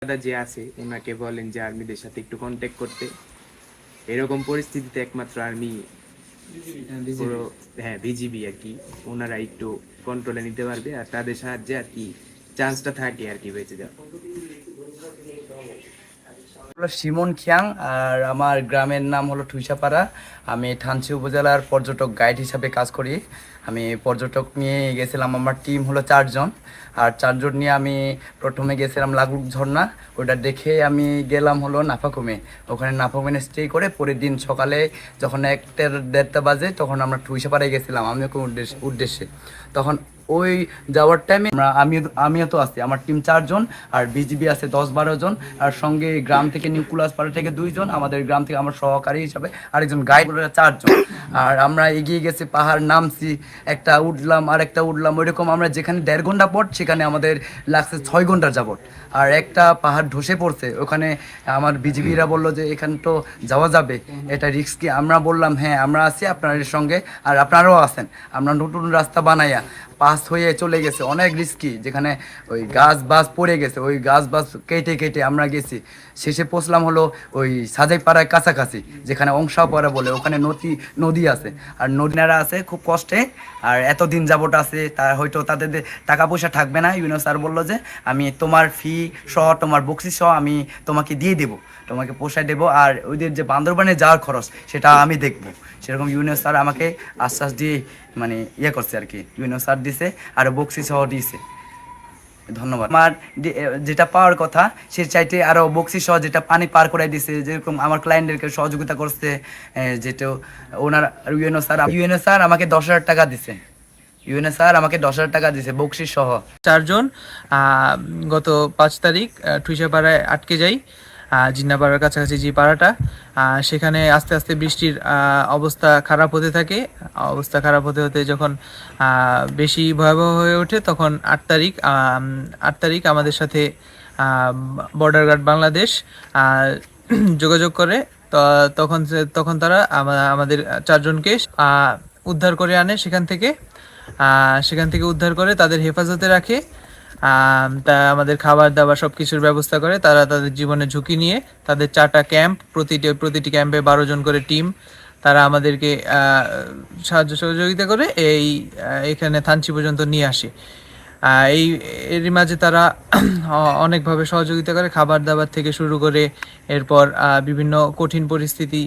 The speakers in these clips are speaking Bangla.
দাদা যে আছে ওনাকে বলেন যে আর্মিদের সাথে একটু কন্ট্যাক্ট করতে। এরকম পরিস্থিতিতে একমাত্র আর্মি পুরো, হ্যাঁ বিজিবি আর কি, ওনারা একটু কন্ট্রোলে নিতে পারবে আর তাদের সাহায্যে আর কি চান্সটা থাকে আর কি বেঁচে যাওয়া। হলো শিমন খিয়াং আর আমার গ্রামের নাম হলো ঠুইসাপাড়া। আমি থানচি উপজেলার পর্যটক গাইড হিসাবে কাজ করি। আমি পর্যটক নিয়ে গেছিলাম, আমার টিম হলো 4 জন। আর 4 জন নিয়ে আমি প্রথমে গেছিলাম লাগুক ঝর্ণা, ওটা দেখে আমি গেলাম হলো নাফাকুমে। ওখানে নাফাকুমে স্টে করে পরের দিন সকালে যখন 1টা 1:30 বাজে তখন আমরা ঠুইসাপাড়ায় গেছিলাম আমিও কোনো উদ্দেশ্যে। তখন ওই যাওয়ার টাইমে আমিও তো আছি, আমার টিম 4 জন আর বিজিবি আছে 10-12 জন। আর সঙ্গে গ্রাম থেকে নিউক্লিয়াস পাড়া থেকে 2 জন, আমাদের গ্রাম থেকে আমার সহকারী হিসাবে আরেকজন গাইড, 4 জন। আর আমরা এগিয়ে গেছি, পাহাড় নামছি, একটা উঠলাম আর একটা উঠলাম, ওইরকম আমরা যেখানে 1.5 ঘন্টা পর সেখানে আমাদের লাগছে 6 ঘন্টার যাবত। আর একটা পাহাড় ধসে পড়ছে, ওখানে আমার বিজিবিরা বললো যে এখানে তো যাওয়া যাবে, এটা রিস্কি। আমরা বললাম হ্যাঁ আমরা আছি আপনাদের সঙ্গে আর আপনারাও আছেন। আমরা নতুন রাস্তা বানাইয়া পাস হয়ে চলে গেছে, অনেক রিস্কি, যেখানে ওই গাছ বাস পড়ে গেছে, ওই গাছ বাস কেটে কেটে আমরা গেছি। শেষে পৌঁছলাম হলো ওই সাজাইপাড়ার কাছাকাছি, যেখানে অংশাপাড়া বলে, ওখানে নদী আছে আর নদীনারা আছে খুব কষ্টে। আর এতদিন যাবত আছে, তা হয়তো তাদের টাকা পয়সা থাকবে না। ইউনো স্যার বললো যে আমি তোমার ফি সহ, তোমার বক্সি সহ আমি তোমাকে দিয়ে দেবো, তোমাকে পোষায় দেবো, আর ওইদের যে বান্দরবানে যাওয়ার খরচ সেটা আমি দেখবো। সেরকম ইউনো স্যার আমাকে আশ্বাস দিয়ে মানে করছে আর কি, ইউনো স্যার দিছে আর বক্সি সহ দিয়েছে। ধন্যবাদ। আমার যেটা পাওয়ার কথা সে চাইতে আরও বক্সি সহ যেটা পানি পার করে দিছে, যেরকম আমার ক্লায়েন্টদেরকে সহযোগিতা করছে, যেটা ওনার ইউএনও স্যার আমাকে 10,000 টাকা দিছে। ইউএনও স্যার আমাকে 10,000 টাকা দিছে বক্সি সহ। 4 জন গত 5 তারিখ ঠুইসাপাড়ায় আটকে যাই, জিন্নাপাড়ার কাছাকাছি যে পাড়াটা, সেখানে আস্তে আস্তে বৃষ্টির অবস্থা খারাপ হতে থাকে। অবস্থা খারাপ হতে হতে যখন বেশি ভয়াবহ হয়ে ওঠে তখন 8 তারিখ আমাদের সাথে বর্ডার গার্ড বাংলাদেশ যোগাযোগ করে। তখন তারা আমাদের 4 জনকে উদ্ধার করে আনে সেখান থেকে উদ্ধার করে তাদের হেফাজতে রাখে। তা আমাদের খাবার দাবার সব কিছুর ব্যবস্থা করে। তারা তাদের জীবনের ঝুঁকি নিয়ে তাদের 4টা ক্যাম্প, প্রতিটি ক্যাম্পে 12 জন করে টিম, তারা আমাদেরকে সাহায্য সহযোগিতা করে এখানে থানচি পর্যন্ত নিয়ে আসে। এরই মাঝে তারা অনেকভাবে সহযোগিতা করে, খাবার দাবার থেকে শুরু করে এরপর বিভিন্ন কঠিন পরিস্থিতি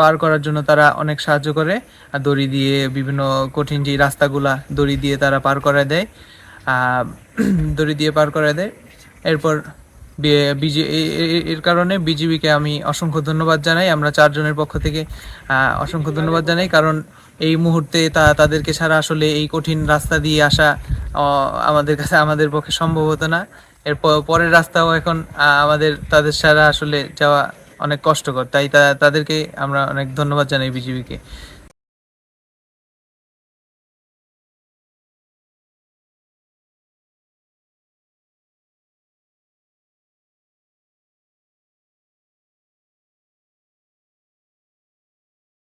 পার করার জন্য তারা অনেক সাহায্য করে। দড়ি দিয়ে বিভিন্ন কঠিন যে রাস্তাগুলা দড়ি দিয়ে তারা পার করে দেয়, দড়ি দিয়ে পার করে দেয়। এরপর এর কারণে বিজিবিকে আমি অসংখ্য ধন্যবাদ জানাই। আমরা 4 জনের পক্ষ থেকে অসংখ্য ধন্যবাদ জানাই, কারণ এই মুহূর্তে তাদেরকে ছাড়া আসলে এই কঠিন রাস্তা দিয়ে আসা আমাদের পক্ষে সম্ভব হতো না। এর পরের রাস্তাও এখন তাদের ছাড়া আসলে যাওয়া অনেক কষ্টকর, তাই তাদেরকে আমরা অনেক ধন্যবাদ জানাই বিজিবিকে।